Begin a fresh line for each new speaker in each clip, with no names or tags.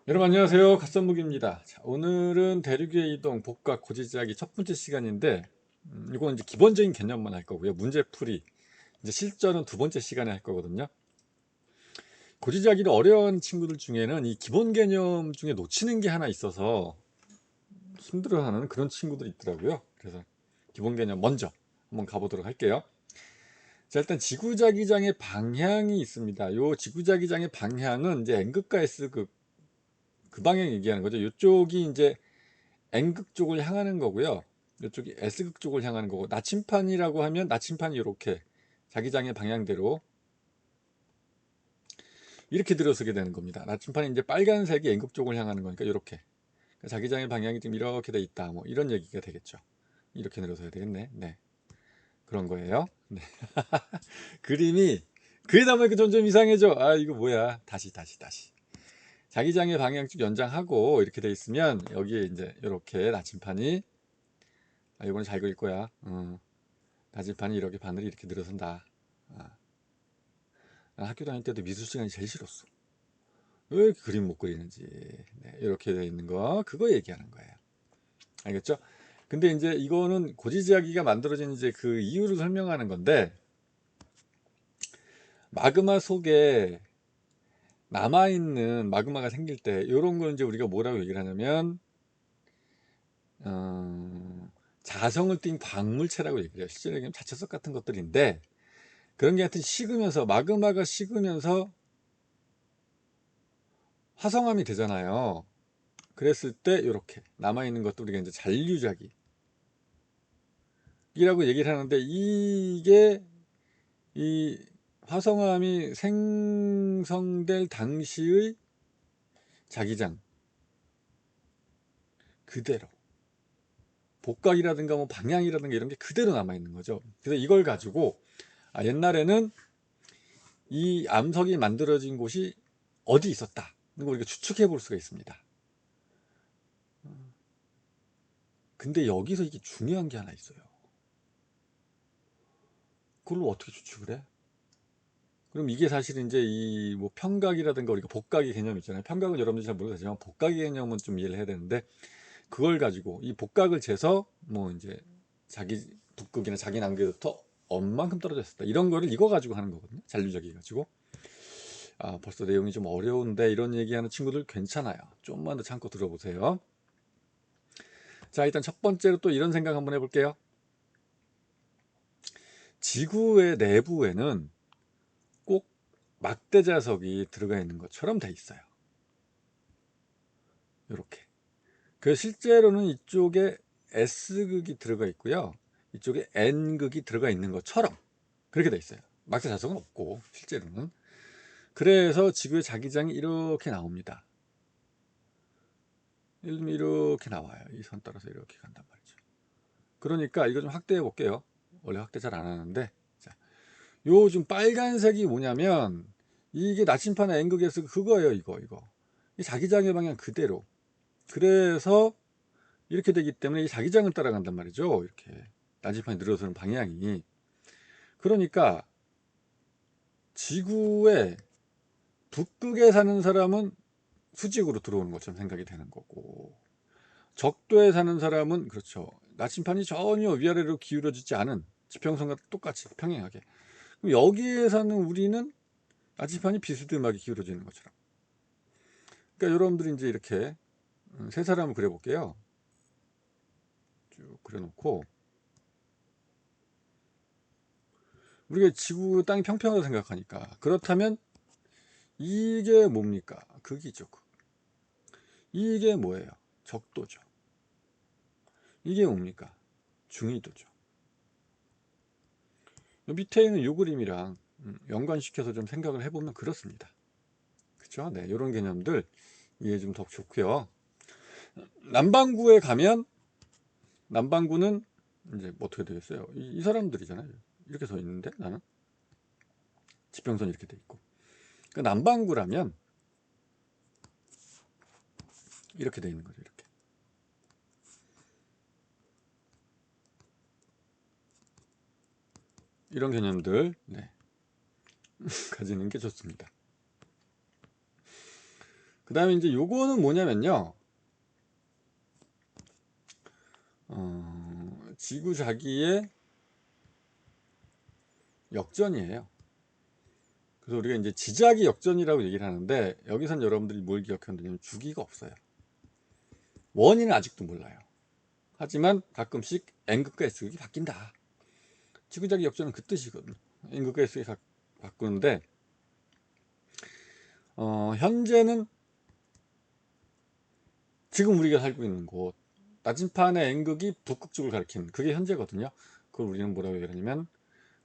여러분 안녕하세요. 갓선무기입니다. 자, 오늘은 대륙의 이동, 복각, 고지지하기 첫 번째 시간인데 이건 이제 기본적인 개념만 할 거고요. 문제풀이, 이제 실전은 두 번째 시간에 할 거거든요. 고지지하기를 어려운 친구들 중에는 이 기본 개념 중에 놓치는 게 하나 있어서 힘들어하는 그런 친구들이 있더라고요. 그래서 기본 개념 먼저 한번 가보도록 할게요. 자, 일단 지구자기장의 방향이 있습니다. 요 지구자기장의 방향은 이제 N극과 S극 그 방향 얘기하는 거죠. 이쪽이 이제 N극 쪽을 향하는 거고요. 이쪽이 S극 쪽을 향하는 거고, 나침판이라고 하면 나침판이 이렇게 자기장의 방향대로 이렇게 들어서게 되는 겁니다. 나침판이 이제 빨간색이 N극 쪽을 향하는 거니까 이렇게 자기장의 방향이 지금 이렇게 돼 있다, 뭐 이런 얘기가 되겠죠. 이렇게 늘어서야 되겠네. 네, 그런 거예요. 네. 그림이 그리다 보니까 점점 이상해져. 아, 이거 뭐야. 다시 자기장의 방향 쭉 연장하고 이렇게 돼 있으면 여기에 이제 이렇게 나침판이, 아, 이거는 잘 그릴 거야. 나침판이 이렇게 바늘이 이렇게 늘어선다. 아, 난 학교 다닐 때도 미술 시간이 제일 싫었어. 왜 이렇게 그림 못 그리는지. 네, 이렇게 돼 있는 거, 그거 얘기하는 거예요. 알겠죠? 근데 이제 이거는 고지지하기가 만들어진 이제 그 이유를 설명하는 건데, 마그마 속에 남아있는 마그마가 생길 때 이런 걸 이제 우리가 뭐라고 얘기를 하냐면 자성을 띈 광물체라고 얘기를 해요. 실제로 얘기하면 자체석 같은 것들인데, 그런 게 하여튼 식으면서, 마그마가 식으면서 화성암이 되잖아요. 그랬을 때 이렇게 남아있는 것도 우리가 이제 잔류자기라고 얘기를 하는데, 이게 이 화성암이 생성될 당시의 자기장 그대로, 복각이라든가 뭐 방향이라든가 이런 게 그대로 남아있는 거죠. 그래서 이걸 가지고, 아, 옛날에는 이 암석이 만들어진 곳이 어디 있었다, 이거 우리가 추측해 볼 수가 있습니다. 근데 여기서 이게 중요한 게 하나 있어요. 그걸 어떻게 추측을 해? 그럼 이게 사실 이제 이 뭐 평각이라든가, 우리가 복각의 개념 있잖아요. 평각은 여러분들 잘 모르겠지만 복각의 개념은 좀 이해를 해야 되는데, 그걸 가지고 이 복각을 재서 뭐 이제 자기 북극이나 자기 남극부터 얼만큼 떨어져 있었다, 이런 거를 이거 가지고 하는 거거든요. 잔류적이 가지고. 아, 벌써 내용이 좀 어려운데 이런 얘기하는 친구들 괜찮아요. 좀만 더 참고 들어보세요. 자, 일단 첫 번째로 또 이런 생각 한번 해볼게요. 지구의 내부에는 꼭 막대자석이 들어가 있는 것처럼 돼 있어요. 이렇게. 그 실제로는 이쪽에 S극이 들어가 있고요. 이쪽에 N극이 들어가 있는 것처럼 그렇게 돼 있어요. 막대 자석은 없고 실제로는. 그래서 지구의 자기장이 이렇게 나옵니다. 예를 들면 이렇게 나와요. 이 선 따라서 이렇게 간단 말이죠. 그러니까 이거 좀 확대해 볼게요. 원래 확대 잘 안 하는데, 자, 요 좀 빨간색이 뭐냐면 이게 나침판의 N극에서 그거예요. 이거 이 자기장의 방향 그대로. 그래서 이렇게 되기 때문에 이 자기장을 따라간단 말이죠. 이렇게 나침판이 늘어서는 방향이. 그러니까 지구의 북극에 사는 사람은 수직으로 들어오는 것처럼 생각이 되는 거고, 적도에 사는 사람은 그렇죠, 나침판이 전혀 위아래로 기울어지지 않은 지평선과 똑같이 평행하게. 그럼 여기에 사는 우리는 나침판이 비스듬하게 기울어지는 것처럼. 그러니까 여러분들이 이제 이렇게 세 사람을 그려볼게요. 쭉 그려놓고, 우리가 지구 땅이 평평하다고 생각하니까, 그렇다면 이게 뭡니까? 극이죠. 극. 이게 뭐예요? 적도죠. 이게 뭡니까? 중위도죠. 요 밑에 있는 요 그림이랑 연관시켜서 좀 생각을 해보면 그렇습니다. 그렇죠? 네, 이런 개념들 이해 좀 더 좋고요. 남반구에 가면, 남반구는 이제 뭐 어떻게 되겠어요? 이 사람들이잖아요. 이렇게 서 있는데 나는 지평선 이렇게 돼 있고. 그 남반구라면 이렇게 돼 있는 거죠. 이렇게. 이런 개념들, 네, 가지는 게 좋습니다. 그 다음에 이제 요거는 뭐냐면요. 지구 자기의 역전이에요. 그래서 우리가 이제 지작이 역전이라고 얘기를 하는데, 여기선 여러분들이 뭘 기억하면 되냐면 주기가 없어요. 원인은 아직도 몰라요. 하지만 가끔씩 N극과 S극이 바뀐다. 지구자기 역전은 그 뜻이거든요. N극과 S극이 바꾸는데, 현재는 지금 우리가 살고 있는 곳, 나침판의 N극이 북극 쪽을 가리키는 그게 현재거든요. 그걸 우리는 뭐라고 얘기하냐면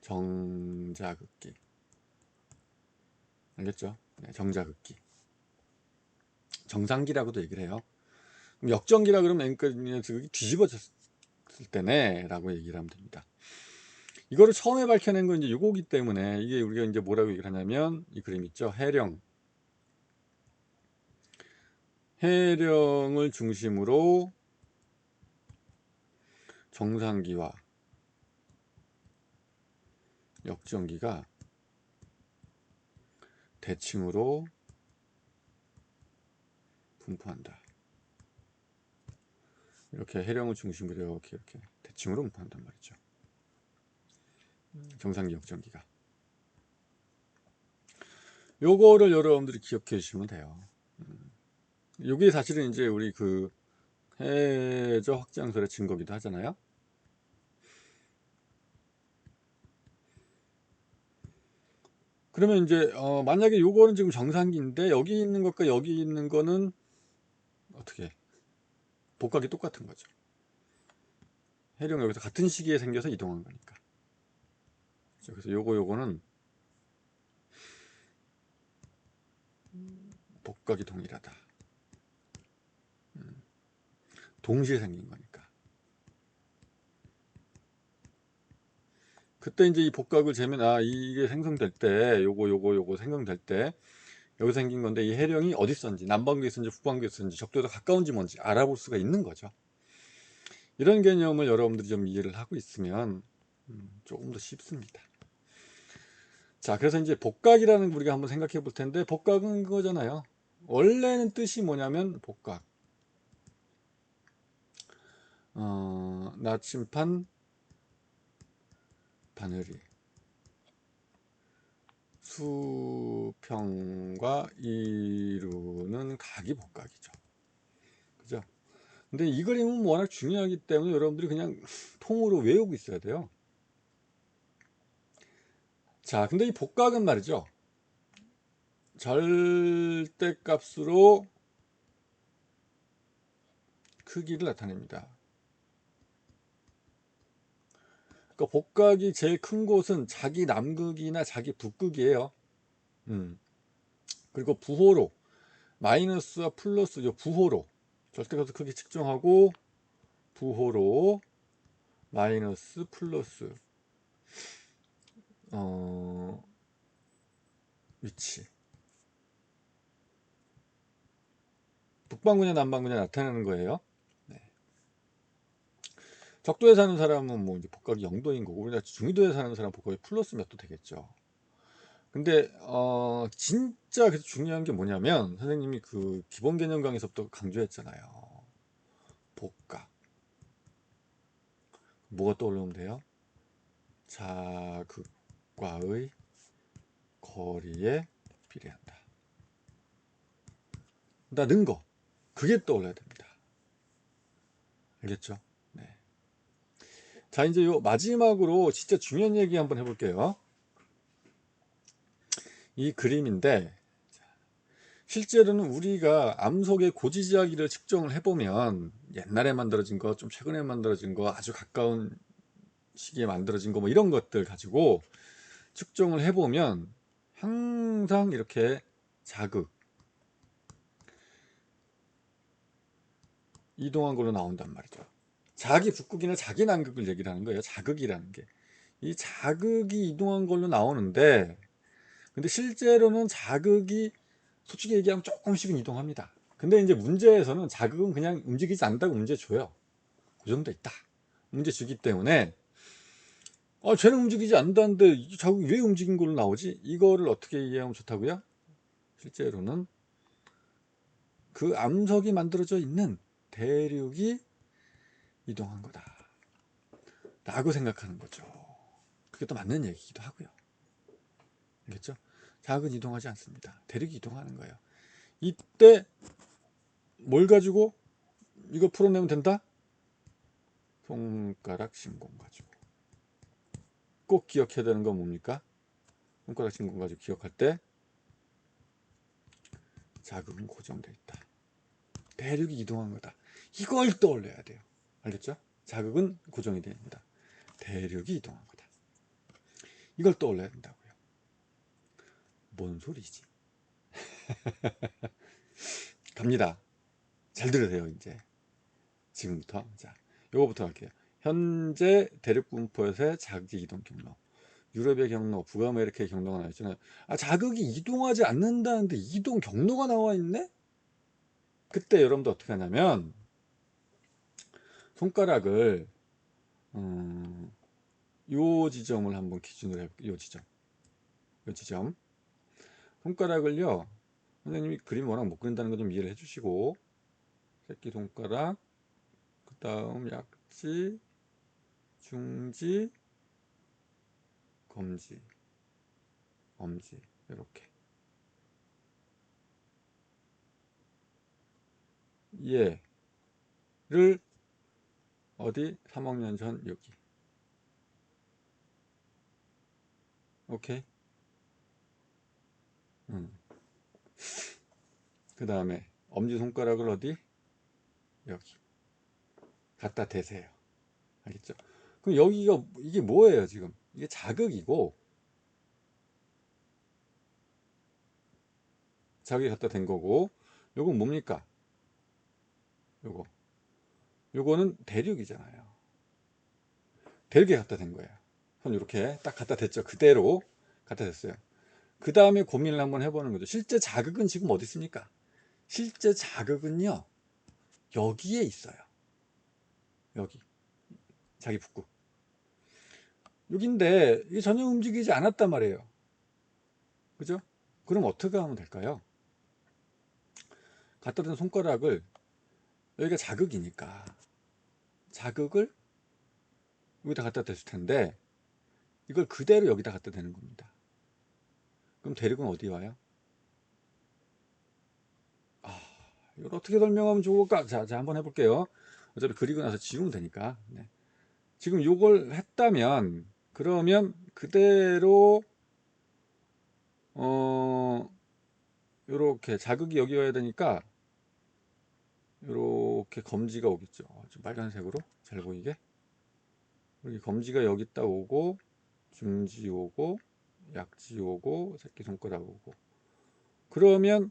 정자극기. 알겠죠? 네, 정자극기. 정상기라고도 얘기를 해요. 그럼 역전기라 그러면 N극이 뒤집어졌을 때네 라고 얘기를 하면 됩니다. 이거를 처음에 밝혀낸 건 이제 요거기 때문에, 이게 우리가 이제 뭐라고 얘기를 하냐면, 이 그림 있죠? 해령을 중심으로 정상기와 역전기가 대칭으로 분포한다. 이렇게 해령을 중심으로 이렇게 대칭으로 분포한단 말이죠. 정상기 역전기가. 요거를 여러분들이 기억해 주시면 돼요. 요게 사실은 이제 우리 그 해저 확장설의 증거기도 하잖아요. 그러면 이제 만약에 요거는 지금 정상기인데 여기 있는 것과 여기 있는 거는 어떻게 복각이 똑같은 거죠. 해령 여기서 같은 시기에 생겨서 이동한 거니까. 그래서 요거는 복각이 동일하다. 동시에 생긴 거니까. 그때 이제 이 복각을 재면, 이게 생성될 때 요거 생성될 때 여기 생긴 건데, 이 해령이 어디 있었는지, 남반구에 있었는지 북반구에 있었는지, 적도에서 가까운지 뭔지 알아볼 수가 있는 거죠. 이런 개념을 여러분들이 좀 이해를 하고 있으면 조금 더 쉽습니다. 자, 그래서 이제 복각이라는 우리가 한번 생각해 볼 텐데, 복각은 그거잖아요. 원래는 뜻이 뭐냐면 복각, 나침판 바늘이 수평과 이루는 각이 복각이죠. 그죠? 근데 이 그림은 워낙 중요하기 때문에 여러분들이 그냥 통으로 외우고 있어야 돼요. 자, 근데 이 복각은 말이죠, 절대값으로 크기를 나타냅니다. 그러니까 복각이 제일 큰 곳은 자기 남극이나 자기 북극이에요. 그리고 부호로 마이너스와 플러스, 부호로 절대값을 크게 측정하고, 부호로 마이너스 플러스 위치, 북반구냐 남반구냐 나타내는 거예요. 네. 적도에 사는 사람은 뭐 이제 복각이 0도인 거고, 우리나라 중위도에 사는 사람 복각이 플러스 몇 도 되겠죠. 근데 진짜 그래서 중요한 게 뭐냐면, 선생님이 그 기본 개념 강의에서부터 강조했잖아요. 복각. 뭐가 떠오르면 돼요? 자극과의 거리에 비례한다. 는 거. 그게 떠올라야 됩니다. 알겠죠? 네. 자, 이제 요 마지막으로 진짜 중요한 얘기 한번 해볼게요. 이 그림인데, 실제로는 우리가 암석의 고지지하기를 측정을 해보면, 옛날에 만들어진 거, 좀 최근에 만들어진 거, 아주 가까운 시기에 만들어진 거, 뭐 이런 것들 가지고 측정을 해보면 항상 이렇게 자극, 이동한 걸로 나온단 말이죠. 자기 북극이나 자기 남극을 얘기를 하는 거예요. 자극이라는 게. 이 자극이 이동한 걸로 나오는데, 근데 실제로는 자극이 솔직히 얘기하면 조금씩은 이동합니다. 근데 이제 문제에서는 자극은 그냥 움직이지 않는다고 문제 줘요. 그 정도 있다. 문제 주기 때문에, 쟤는 움직이지 않는다는데 이 자극이 왜 움직인 걸로 나오지? 이거를 어떻게 이해하면 좋다고요? 실제로는 그 암석이 만들어져 있는 대륙이 이동한 거다 라고 생각하는 거죠. 그게 또 맞는 얘기기도 하고요. 알겠죠? 자극은 이동하지 않습니다. 대륙이 이동하는 거예요. 이때 뭘 가지고 이거 풀어내면 된다? 손가락 신공 가지고. 꼭 기억해야 되는 건 뭡니까? 손가락 신공 가지고 기억할 때 자극은 고정되어 있다. 대륙이 이동한 거다. 이걸 떠올려야 돼요. 알겠죠? 자극은 고정이 됩니다. 대륙이 이동한 거다. 이걸 떠올려야 된다고요. 뭔 소리지? 갑니다. 잘 들으세요. 이제 지금부터. 자, 요거부터 할게요. 현재 대륙 분포에서의 자극 이동 경로. 유럽의 경로, 북아메리카의 경로가 나와 있잖아요. 아, 자극이 이동하지 않는다는데 이동 경로가 나와 있네? 그때 여러분들 어떻게 하냐면 손가락을 요 지점을 한번 기준으로 해볼게요. 요 지점. 요 지점. 손가락을요. 선생님이 그림 워낙 못 그린다는 거 좀 이해를 해주시고 새끼손가락, 그 다음 약지, 중지, 검지, 엄지 이렇게 얘를 어디 3억 년 전 여기. 오케이. 그 다음에 엄지손가락을 어디? 여기 갖다 대세요. 알겠죠? 그럼 여기가 이게 뭐예요 지금? 이게 자극이고 자극이 갖다 댄 거고 요건 뭡니까? 요거는 대륙이잖아요. 대륙에 갖다 댄 거예요. 손 이렇게 딱 갖다 댔죠. 그대로 갖다 댔어요. 그 다음에 고민을 한번 해보는 거죠. 실제 자극은 지금 어디 있습니까? 실제 자극은요 여기에 있어요. 여기 자기 북구 여기인데 이게 전혀 움직이지 않았단 말이에요. 그죠? 그럼 어떻게 하면 될까요? 갖다 댄 손가락을 여기가 자극이니까 자극을 여기다 갖다 댔을 텐데 이걸 그대로 여기다 갖다 대는 겁니다. 그럼 대륙은 어디 와요? 아, 이걸 어떻게 설명하면 좋을까? 자, 한번 해볼게요. 어차피 그리고 나서 지우면 되니까. 네. 지금 요걸 했다면 그러면 그대로 요렇게 자극이 여기 와야 되니까 요렇게 검지가 오겠죠. 좀 빨간색으로 잘 보이게. 여기 검지가 여기 딱 오고 중지 오고 약지 오고 새끼손가락 오고 그러면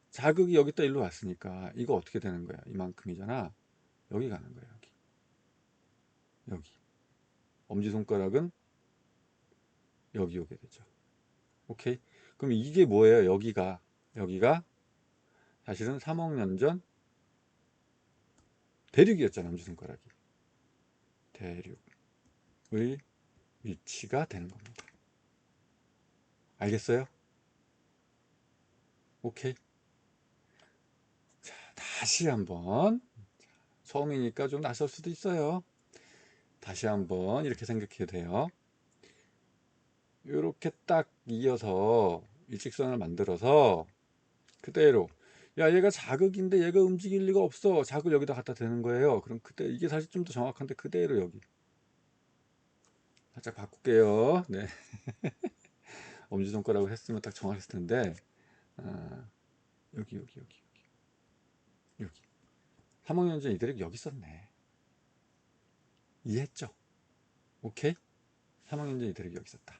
자극이 여기다 일로 왔으니까 이거 어떻게 되는 거야? 이만큼이잖아. 여기 가는 거야. 여기 엄지손가락은 여기 오게 되죠. 오케이. 그럼 이게 뭐예요? 여기가 사실은 3억 년 전 대륙이었잖아. 엄지손가락이 대륙의 위치가 되는 겁니다. 알겠어요? 오케이. 자, 다시 한번 처음이니까 좀 낯설 수도 있어요. 다시 한번 이렇게 생각해도 돼요. 이렇게 딱 이어서 일직선을 만들어서 그대로 야 얘가 자극인데 얘가 움직일 리가 없어. 자극을 여기다 갖다 대는 거예요. 그럼 그때 이게 사실 좀 더 정확한데 그대로 여기 살짝 바꿀게요. 네. 엄지손가락을 했으면 딱 정확했을 텐데 아, 여기 3억 년 전 이들이 여기 있었네. 이해했죠? 오케이? 3억 년 전 이들이 여기 있었다.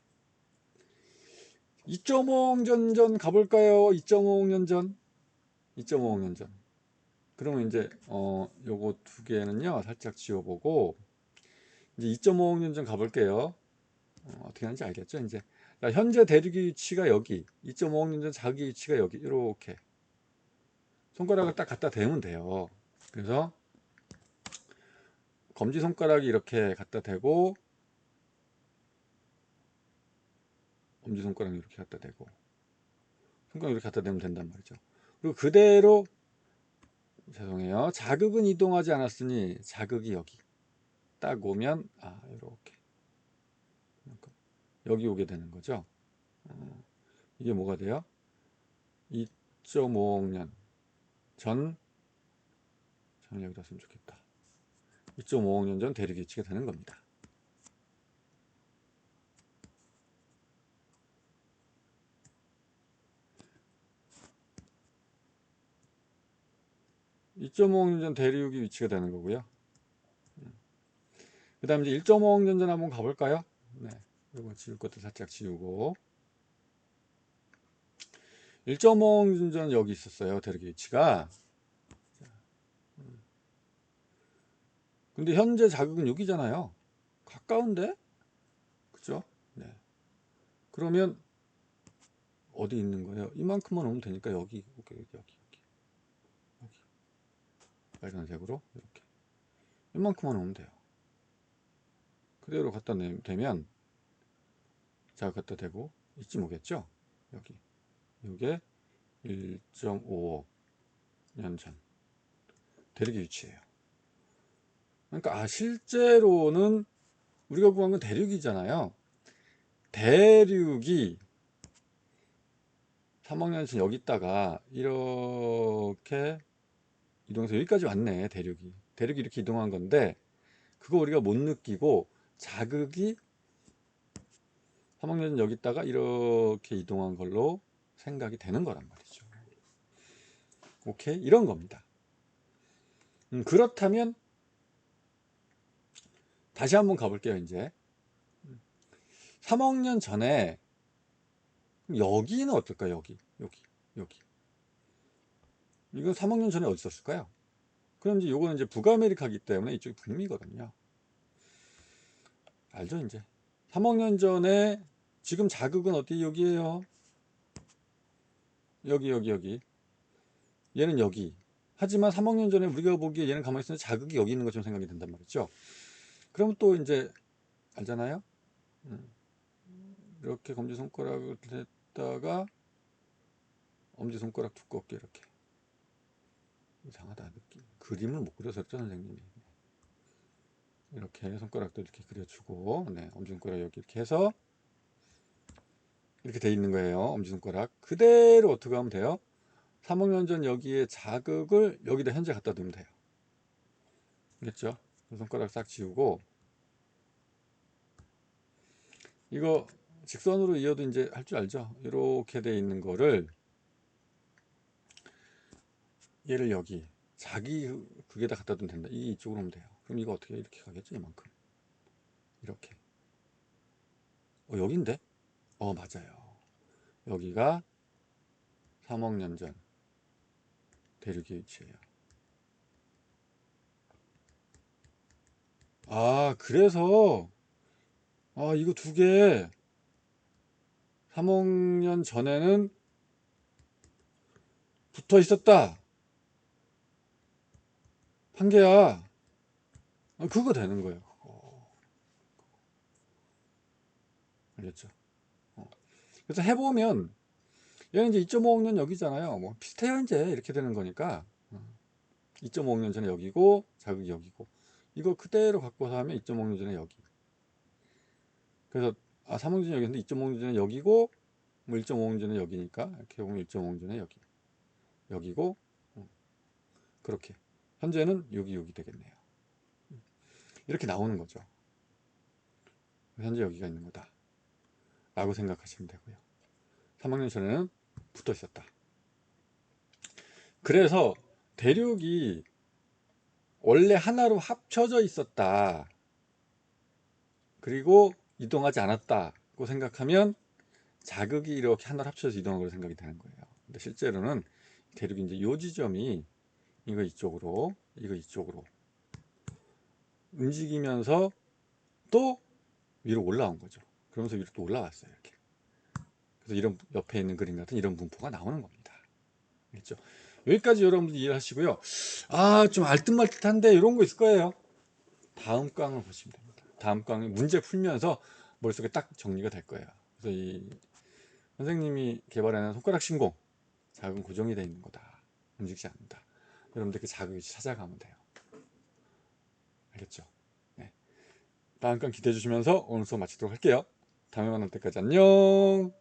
2.5억 년 전 가볼까요? 2.5억 년 전. 2.5억 년 전. 그러면 이제 요거 두 개는요 살짝 지워보고 이제 2.5억 년 전 가볼게요. 어떻게 하는지 알겠죠? 이제 자, 현재 대륙의 위치가 여기 2.5억 년 전 자기 위치가 여기 이렇게 손가락을 딱 갖다 대면 돼요. 그래서 검지손가락이 이렇게 갖다 대고 엄지손가락이 이렇게 갖다 대고 손가락 이렇게 갖다 대면 된단 말이죠. 그리고 그대로 죄송해요. 자극은 이동하지 않았으니 자극이 여기 딱 오면 이렇게 여기 오게 되는 거죠. 이게 뭐가 돼요? 2.5억 년 전, 저는 여기다 쓰면 좋겠다. 2.5억 년 전 대륙 위치가 되는 겁니다. (2.5억 년 전) 대륙이 위치가 되는 거고요. 그 다음 이제 1.5억 년 전 한번 가볼까요? 네, 이거 지울 것도 살짝 지우고 1.5억 년 전 여기 있었어요. 대륙 위치가. 근데 현재 자극은 여기잖아요. 가까운데? 그죠? 네. 그러면 어디 있는 거예요? 이만큼만 오면 되니까 여기 빨간색으로 이렇게 이만큼만 오면 돼요. 그대로 갖다 대면 자 갖다 대고 이쯤 오겠죠? 여기 이게 1.5억 년 전 대륙의 위치예요. 그러니까 실제로는 우리가 구한 건 대륙이잖아요. 대륙이 3억 년 전 여기 있다가 이렇게 이동해서 여기까지 왔네. 대륙이 이렇게 이동한 건데 그거 우리가 못 느끼고 자극이 3억 년 전 여기 있다가 이렇게 이동한 걸로 생각이 되는 거란 말이죠. 오케이? 이런 겁니다. 그렇다면 다시 한번 가볼게요. 이제 3억 년 전에 여기는 어떨까요? 여기 이건 3억 년 전에 어디 있었을까요? 그럼 이제 요거는 이제 북아메리카이기 때문에 이쪽이 북미거든요. 알죠? 이제 3억 년 전에 지금 자극은 어디? 여기에요. 여기 얘는 여기. 하지만 3억 년 전에 우리가 보기에 얘는 가만히 있으면 자극이 여기 있는 것처럼 생각이 된단 말이죠. 그러면 또 이제 알잖아요. 이렇게 검지손가락을 댔다가 엄지손가락 두껍게 이렇게. 이상하다. 느낌. 그림을 못 그려서 그랬죠, 선생님이. 이렇게 손가락도 이렇게 그려주고, 네, 엄지손가락 여기 이렇게 해서 이렇게 돼 있는 거예요. 엄지손가락 그대로 어떻게 하면 돼요? 3억 년 전 여기에 자극을 여기다 현재 갖다 두면 돼요. 알겠죠? 손가락 싹 지우고 이거 직선으로 이어도 이제 할 줄 알죠? 이렇게 돼 있는 거를 얘를 여기 자기 그게다 갖다 두면 된다. 이쪽으로 오면 돼요. 그럼 이거 어떻게 이렇게 가겠죠? 이만큼 이렇게. 여긴데? 맞아요. 여기가 3억 년 전 대륙의 위치예요. 그래서 이거 두 개 3억 년 전에는 붙어 있었다. 판계야. 그거 되는 거예요. 알겠죠? 그래서 해보면 얘는 이제 2.5억 년 여기잖아요. 뭐 비슷해요. 이제 이렇게 되는 거니까 2.5억 년 전에 여기고 자극이 여기고 이거 그대로 갖고서 하면 2.5억 년 전에 여기. 그래서 3억 년 전에 여기인데 2.5억 년 전에 여기고 뭐 1.5억 년 전에 여기니까 이렇게 보면 1.5억 년 전에 여기고 그렇게 현재는 여기 되겠네요. 이렇게 나오는 거죠. 현재 여기가 있는 거다 라고 생각하시면 되고요. 3억 년 전에는 붙어 있었다. 그래서 대륙이 원래 하나로 합쳐져 있었다. 그리고 이동하지 않았다고 생각하면 자극이 이렇게 하나로 합쳐서 이동한 걸로 생각이 되는 거예요. 근데 실제로는 대륙이 이제 요 지점이 이거 이쪽으로 움직이면서 또 위로 올라온 거죠. 그러면서 위로 또 올라왔어요. 이렇게. 그래서 이런 옆에 있는 그림 같은 이런 분포가 나오는 겁니다. 알겠죠? 여기까지 여러분들 이해하시고요. 좀 알듯말듯한데 이런 거 있을 거예요. 다음 강을 보시면 됩니다. 다음 강에 문제 풀면서 머릿속에 딱 정리가 될 거예요. 그래서 이 선생님이 개발하는 손가락 신공 자극은 고정이 되어 있는 거다. 움직이지 않는다. 여러분들 그 자극위치 찾아가면 돼요. 알겠죠? 네. 다음 건 기대해 주시면서 오늘 수업 마치도록 할게요. 다음에 만날 때까지 안녕.